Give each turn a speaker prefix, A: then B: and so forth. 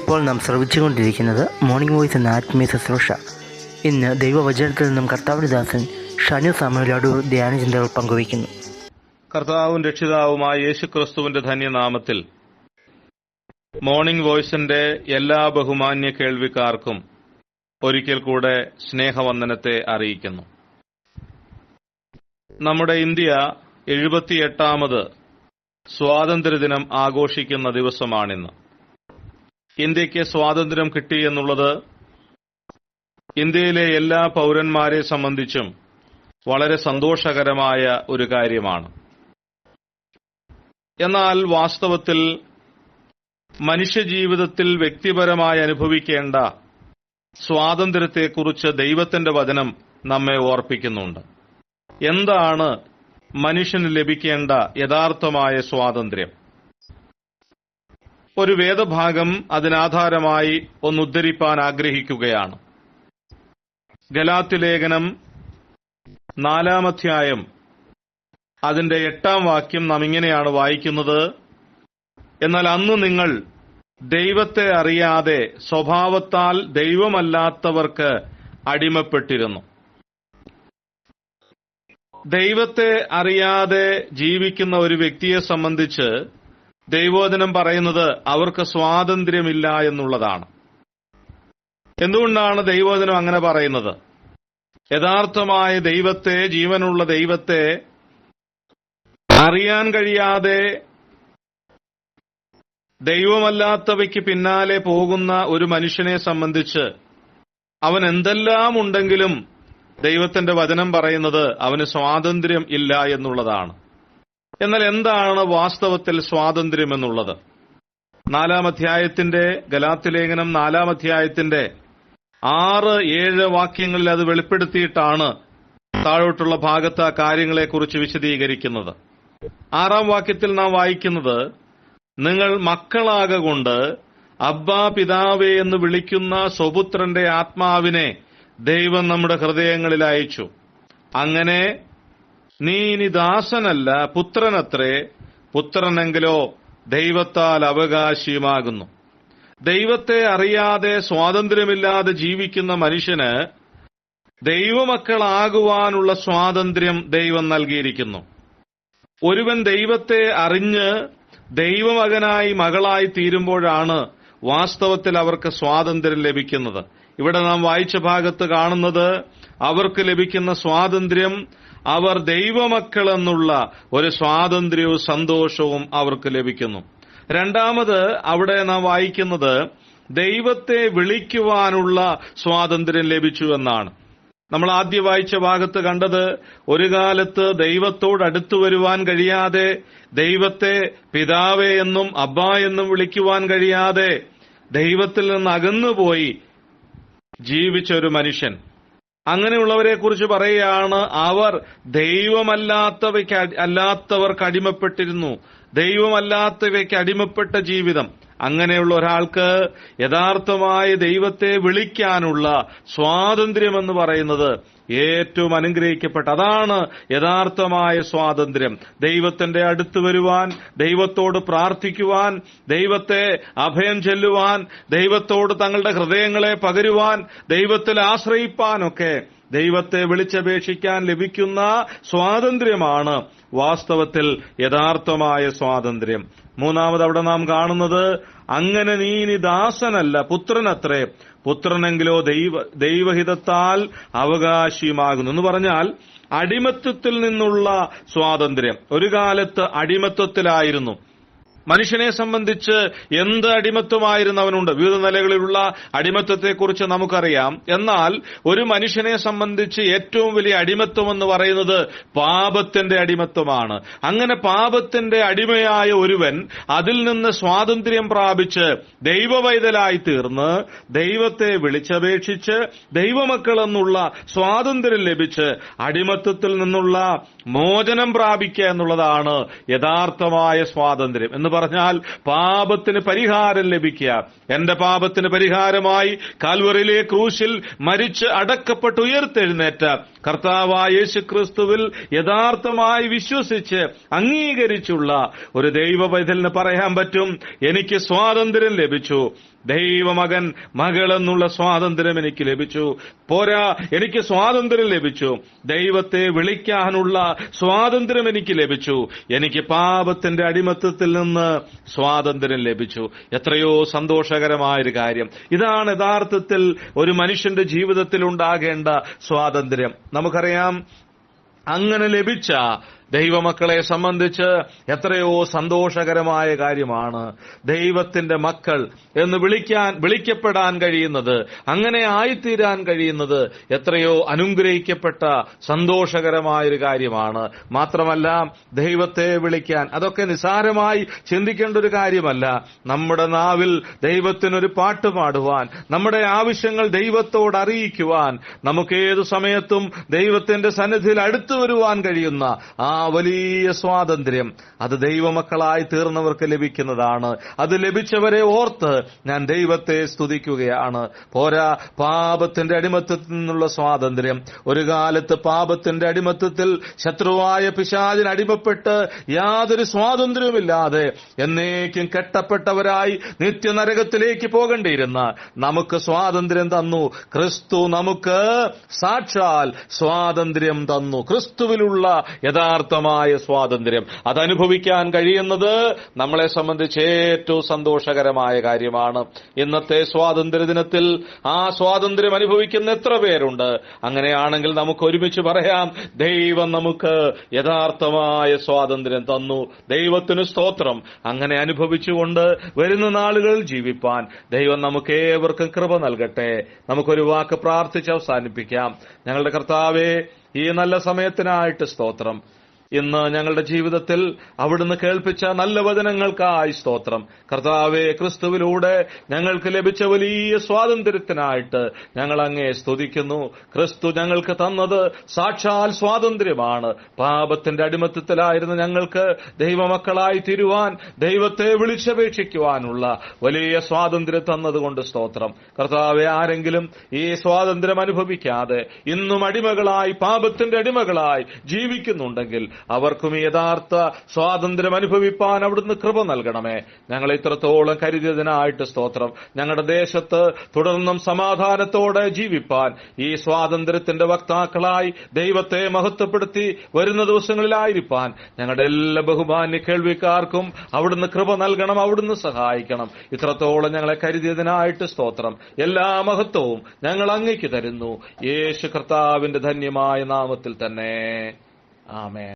A: ഇപ്പോൾ നാം ശ്രവിച്ചുകൊണ്ടിരിക്കുന്നത് morning voice എന്ന ആത്മീയ ശുശ്രൂഷ. ഇന്ന് ദൈവവചനത്തിൽ നിന്നും കർത്താവിന്റെ ദാസൻ ഷാനു സാമുവേൽ അടൂർ ധ്യാനചിന്തകൾ പങ്കുവയ്ക്കുന്നു.
B: കർത്താവും രക്ഷിതാവുമായ യേശുക്രിസ്തുവിന്റെ ധന്യനാമത്തിൽ മോർണിംഗ് വോയിസിന്റെ എല്ലാ ബഹുമാന്യ കേൾവിക്കാർക്കും ഒരിക്കൽ കൂടെ സ്നേഹവന്ദനത്തെ അറിയിക്കുന്നു. നമ്മുടെ ഇന്ത്യ 78ാമത് സ്വാതന്ത്ര്യദിനം ആഘോഷിക്കുന്ന ദിവസമാണിന്ന്. ഇന്ത്യക്ക് സ്വാതന്ത്ര്യം കിട്ടിയെന്നുള്ളത് ഇന്ത്യയിലെ എല്ലാ പൗരന്മാരെ സംബന്ധിച്ചും വളരെ സന്തോഷകരമായ ഒരു കാര്യമാണ്. എന്നാൽ വാസ്തവത്തിൽ മനുഷ്യജീവിതത്തിൽ വ്യക്തിപരമായി അനുഭവിക്കേണ്ട സ്വാതന്ത്ര്യത്തെക്കുറിച്ച് ദൈവത്തിന്റെ വചനം നമ്മെ ഓർപ്പിക്കുന്നുണ്ട്. എന്താണ് മനുഷ്യന് ലഭിക്കേണ്ട യഥാർത്ഥമായ സ്വാതന്ത്ര്യം? ഒരു വേദഭാഗം അതിനാധാരമായി ഒന്നുദ്ധരിപ്പാൻ ആഗ്രഹിക്കുകയാണ്. ഗലാത്യലേഖനം 4-ാം അധ്യായം അതിന്റെ 8-ാം വാക്യം നാം ഇങ്ങനെയാണ് വായിക്കുന്നത്: എന്നാൽ അന്ന് നിങ്ങൾ ദൈവത്തെ അറിയാതെ സ്വഭാവത്താൽ ദൈവമല്ലാത്തവർക്ക് അടിമപ്പെട്ടിരുന്നു. ദൈവത്തെ അറിയാതെ ജീവിക്കുന്ന ഒരു വ്യക്തിയെ സംബന്ധിച്ച് ദൈവവചനം പറയുന്നത് അവർക്ക് സ്വാതന്ത്ര്യമില്ല എന്നുള്ളതാണ്. എന്തുകൊണ്ടാണ് ദൈവവചനം അങ്ങനെ പറയുന്നത്? യഥാർത്ഥമായ ദൈവത്തെ, ജീവനുള്ള ദൈവത്തെ അറിയാൻ കഴിയാതെ ദൈവമല്ലാത്തവയ്ക്ക് പിന്നാലെ പോകുന്ന ഒരു മനുഷ്യനെ സംബന്ധിച്ച് അവൻ എന്തെല്ലാം ഉണ്ടെങ്കിലും ദൈവത്തിന്റെ വചനം പറയുന്നത് അവന് സ്വാതന്ത്ര്യം ഇല്ല എന്നുള്ളതാണ്. എന്നാൽ എന്താണ് വാസ്തവത്തിൽ സ്വാതന്ത്ര്യം എന്നുള്ളത്? 4-ാം അധ്യായത്തിന്റെ ഗലാത്യലേഖനം 4-ാം അധ്യായത്തിന്റെ 6-7 വാക്യങ്ങളിൽ അത് വെളിപ്പെടുത്തിയിട്ടാണ് താഴോട്ടുള്ള ഭാഗത്ത് ആ കാര്യങ്ങളെക്കുറിച്ച് വിശദീകരിക്കുന്നത്. 6-ാം വാക്യത്തിൽ നാം വായിക്കുന്നത്: നിങ്ങൾ മക്കളാകൊണ്ട് അബ്ബാ പിതാവേ എന്ന് വിളിക്കുന്ന സ്വപുത്രന്റെ ആത്മാവിനെ ദൈവം നമ്മുടെ ഹൃദയങ്ങളിൽ അയച്ചു. അങ്ങനെ നീ ഇനി ദാസനല്ല, പുത്രനത്രേ. പുത്രനെങ്കിലോ ദൈവത്താൽ അവകാശിയുമാകുന്നു. ദൈവത്തെ അറിയാതെ സ്വാതന്ത്ര്യമില്ലാതെ ജീവിക്കുന്ന മനുഷ്യന് ദൈവമക്കളാകുവാനുള്ള സ്വാതന്ത്ര്യം ദൈവം നൽകിയിരിക്കുന്നു. ഒരുവൻ ദൈവത്തെ അറിഞ്ഞ് ദൈവമകനായി മകളായി തീരുമ്പോഴാണ് വാസ്തവത്തിൽ അവർക്ക് സ്വാതന്ത്ര്യം ലഭിക്കുന്നത്. ഇവിടെ നാം വായിച്ച ഭാഗത്ത് കാണുന്നത് അവർക്ക് ലഭിക്കുന്ന സ്വാതന്ത്ര്യം, അവർ ദൈവമക്കളെന്നുള്ള ഒരു സ്വാതന്ത്ര്യവും സന്തോഷവും അവർക്ക് ലഭിക്കുന്നു. രണ്ടാമത് അവിടെ നാം വായിക്കുന്നത് ദൈവത്തെ വിളിക്കുവാനുള്ള സ്വാതന്ത്ര്യം ലഭിച്ചു എന്നാണ്. നമ്മൾ ആദ്യം വായിച്ച ഭാഗത്ത് കണ്ടത് ഒരു കാലത്ത് ദൈവത്തോട് അടുത്തു വരുവാൻ കഴിയാതെ, ദൈവത്തെ പിതാവേ എന്നും അബ്ബാ എന്നും വിളിക്കുവാൻ കഴിയാതെ ദൈവത്തിൽ നിന്ന് അകന്നുപോയി ജീവിച്ച ഒരു മനുഷ്യൻ. അങ്ങനെയുള്ളവരെ കുറിച്ച് പറയുകയാണ്, അവർ ദൈവമല്ലാത്തവർക്ക് അടിമപ്പെട്ടിരുന്നു. ദൈവമല്ലാത്തവയ്ക്ക് അടിമപ്പെട്ട ജീവിതം. അങ്ങനെയുള്ള ഒരാൾക്ക് യഥാർത്ഥമായ ദൈവത്തെ വിളിക്കാനുള്ള സ്വാതന്ത്ര്യമെന്ന് പറയുന്നത് ഏറ്റവും അനുഗ്രഹിക്കപ്പെട്ട, അതാണ് യഥാർത്ഥമായ സ്വാതന്ത്ര്യം. ദൈവത്തിന്റെ അടുത്ത് വരുവാൻ, ദൈവത്തോട് പ്രാർത്ഥിക്കുവാൻ, ദൈവത്തെ അഭയം ചെല്ലുവാൻ, ദൈവത്തോട് തങ്ങളുടെ ഹൃദയങ്ങളെ പകരുവാൻ, ദൈവത്തിൽ ആശ്രയിപ്പാനൊക്കെ ദൈവത്തെ വിളിച്ചപേക്ഷിക്കാൻ ലഭിക്കുന്ന സ്വാതന്ത്ര്യമാണ് വാസ്തവത്തിൽ യഥാർത്ഥമായ സ്വാതന്ത്ര്യം. മൂന്നാമത് അവിടെ നാം കാണുന്നത്, അങ്ങനെ നീ ഇനി ദാസനല്ല, പുത്രനത്രേ. പുത്രനെങ്കിലോ ദൈവഹിതത്താൽ അവകാശിയുമാകുന്നു എന്ന് പറഞ്ഞാൽ അടിമത്വത്തിൽ നിന്നുള്ള സ്വാതന്ത്ര്യം. ഒരു കാലത്ത് അടിമത്വത്തിലായിരുന്നു മനുഷ്യനെ സംബന്ധിച്ച്. എന്ത് അടിമത്വമായിരുന്നു അവനുണ്ട്? വിവിധ നിലകളിലുള്ള അടിമത്വത്തെക്കുറിച്ച് നമുക്കറിയാം. എന്നാൽ ഒരു മനുഷ്യനെ സംബന്ധിച്ച് ഏറ്റവും വലിയ അടിമത്വം എന്ന് പറയുന്നത് പാപത്തിന്റെ അടിമത്വമാണ്. അങ്ങനെ പാപത്തിന്റെ അടിമയായ ഒരുവൻ അതിൽ നിന്ന് സ്വാതന്ത്ര്യം പ്രാപിച്ച് ദൈവവൈതലായി തീർന്ന് ദൈവത്തെ വിളിച്ചപേക്ഷിച്ച് ദൈവമക്കൾ എന്നുള്ള സ്വാതന്ത്ര്യം ലഭിച്ച് അടിമത്വത്തിൽ നിന്നുള്ള മോചനം പ്രാപിക്കുക എന്നുള്ളതാണ് യഥാർത്ഥമായ സ്വാതന്ത്ര്യം. എന്ന് പറഞ്ഞാൽ പാപത്തിന് പരിഹാരം ലഭിക്കുക. എന്റെ പാപത്തിന് പരിഹാരമായി കാൽവറിയിലെ ക്രൂശിൽ മരിച്ച് അടക്കപ്പെട്ട് ഉയർത്തെഴുന്നേറ്റ കർത്താവായ യേശുക്രിസ്തുവിൽ യഥാർത്ഥമായി വിശ്വസിച്ച് അംഗീകരിച്ചുള്ള ഒരു ദൈവപൈതലിന് പറയാൻ പറ്റും, എനിക്ക് സ്വാതന്ത്ര്യം ലഭിച്ചു. ദൈവമകൻ, മകൾ എന്നുള്ള സ്വാതന്ത്ര്യം എനിക്ക് ലഭിച്ചു. പോരാ, എനിക്ക് സ്വാതന്ത്ര്യം ലഭിച്ചു. ദൈവത്തെ വിളിക്കാനുള്ള സ്വാതന്ത്ര്യം എനിക്ക് ലഭിച്ചു. എനിക്ക് പാപത്തിന്റെ അടിമത്തത്തിൽ നിന്ന് സ്വാതന്ത്ര്യം ലഭിച്ചു. എത്രയോ സന്തോഷകരമായൊരു കാര്യം. ഇതാണ് യഥാർത്ഥത്തിൽ ഒരു മനുഷ്യന്റെ ജീവിതത്തിൽ ഉണ്ടാകേണ്ട സ്വാതന്ത്ര്യം. നമുക്കറിയാം, അങ്ങനെ ലഭിച്ച ദൈവമക്കളെ സംബന്ധിച്ച് എത്രയോ സന്തോഷകരമായ കാര്യമാണ് ദൈവത്തിന്റെ മക്കൾ എന്ന് വിളിക്കപ്പെടാൻ കഴിയുന്നത്, അങ്ങനെ ആയിത്തീരാൻ കഴിയുന്നത് എത്രയോ അനുഗ്രഹിക്കപ്പെട്ട സന്തോഷകരമായൊരു കാര്യമാണ്. മാത്രമല്ല, ദൈവത്തെ വിളിക്കാൻ അതൊക്കെ നിസാരമായി ചിന്തിക്കേണ്ട ഒരു കാര്യമല്ല. നമ്മുടെ നാവിൽ ദൈവത്തിനൊരു പാട്ട് പാടുവാൻ, നമ്മുടെ ആവശ്യങ്ങൾ ദൈവത്തോട് അറിയിക്കുവാൻ, നമുക്കേതു സമയത്തും ദൈവത്തിന്റെ സന്നിധിയിൽ അടുത്തു വരുവാൻ കഴിയുന്ന ആ വലിയ സ്വാതന്ത്ര്യം അത് ദൈവമക്കളായി തീർന്നവർക്ക് ലഭിക്കുന്നതാണ്. അത് ലഭിച്ചവരെ ഓർത്ത് ഞാൻ ദൈവത്തെ സ്തുതിക്കുകയാണ്. പോരാ, പാപത്തിന്റെ അടിമത്തത്തിൽ നിന്നുള്ള സ്വാതന്ത്ര്യം. ഒരു കാലത്ത് പാപത്തിന്റെ അടിമത്തത്തിൽ ശത്രുവായ പിശാചിന് അടിമപ്പെട്ട് യാതൊരു സ്വാതന്ത്ര്യവുമില്ലാതെ എന്നേക്കും കെട്ടപ്പെട്ടവരായി നിത്യനരകത്തിലേക്ക് പോകേണ്ടിയിരുന്ന നമുക്ക് സ്വാതന്ത്ര്യം തന്നു. ക്രിസ്തു നമുക്ക് സാക്ഷാൽ സ്വാതന്ത്ര്യം തന്നു. ക്രിസ്തുവിലുള്ള യഥാർത്ഥമായ സ്വാതന്ത്ര്യം അതനുഭവിക്കാൻ കഴിയുന്നത് നമ്മളെ സംബന്ധിച്ച് ഏറ്റവും സന്തോഷകരമായ കാര്യമാണ്. ഇന്നത്തെ സ്വാതന്ത്ര്യ ദിനത്തിൽ ആ സ്വാതന്ത്ര്യം അനുഭവിക്കുന്ന എത്ര പേരുണ്ട്? അങ്ങനെയാണെങ്കിൽ നമുക്ക് ഒരുമിച്ച് പറയാം, ദൈവം നമുക്ക് യഥാർത്ഥമായ സ്വാതന്ത്ര്യം തന്നു. ദൈവത്തിന് സ്തോത്രം. അങ്ങനെ അനുഭവിച്ചുകൊണ്ട് വരുന്ന നാളുകളിൽ ജീവിപ്പാൻ ദൈവം നമുക്ക് ഏവർക്കും കൃപ നൽകട്ടെ. നമുക്കൊരു വാക്ക് പ്രാർത്ഥിച്ച് അവസാനിപ്പിക്കാം. ഞങ്ങളുടെ കർത്താവേ, ഈ നല്ല സമയത്തിനായിട്ട് സ്തോത്രം. ഇന്ന് ഞങ്ങളുടെ ജീവിതത്തിൽ അവിടുന്ന് കേൾപ്പിച്ച നല്ല വചനങ്ങൾക്കായി സ്തോത്രം. കർത്താവേ, ക്രിസ്തുവിലൂടെ ഞങ്ങൾക്ക് ലഭിച്ച വലിയ സ്വാതന്ത്ര്യത്തിനായിട്ട് ഞങ്ങൾ അങ്ങേ സ്തുതിക്കുന്നു. ക്രിസ്തു ഞങ്ങൾക്ക് തന്നത് സാക്ഷാൽ സ്വാതന്ത്ര്യമാണ്. പാപത്തിന്റെ അടിമത്തത്തിലായിരുന്ന ഞങ്ങൾക്ക് ദൈവമക്കളായി തീരുവാൻ, ദൈവത്തെ വിളിച്ചപേക്ഷിക്കുവാനുള്ള വലിയ സ്വാതന്ത്ര്യം തന്നതുകൊണ്ട് സ്തോത്രം. കർത്താവെ, ആരെങ്കിലും ഈ സ്വാതന്ത്ര്യം അനുഭവിക്കാതെ ഇന്നും അടിമകളായി, പാപത്തിന്റെ അടിമകളായി ജീവിക്കുന്നുണ്ടെങ്കിൽ അവർക്കും യഥാർത്ഥ സ്വാതന്ത്ര്യം അനുഭവിപ്പാൻ അവിടുന്ന് കൃപ നൽകണമേ. ഞങ്ങളെ ഇത്രത്തോളം കരുതിയതിനായിട്ട് സ്തോത്രം. ഞങ്ങളുടെ ദേശത്ത് തുടർന്നും സമാധാനത്തോടെ ജീവിപ്പാൻ, ഈ സ്വാതന്ത്ര്യത്തിന്റെ വക്താക്കളായി ദൈവത്തെ മഹത്വപ്പെടുത്തി വരുന്ന ദിവസങ്ങളിലായിരിക്കാൻ ഞങ്ങളുടെ എല്ലാ ബഹുമാന്യ കേൾവിക്കാർക്കും അവിടുന്ന് കൃപ നൽകണം, അവിടുന്ന് സഹായിക്കണം. ഇത്രത്തോളം ഞങ്ങളെ കരുതിയതിനായിട്ട് സ്തോത്രം. എല്ലാ മഹത്വവും ഞങ്ങൾ അങ്ങേക്ക് തരുന്നു, യേശു കർത്താവിന്റെ ധന്യമായ നാമത്തിൽ തന്നെ. ആമേൻ.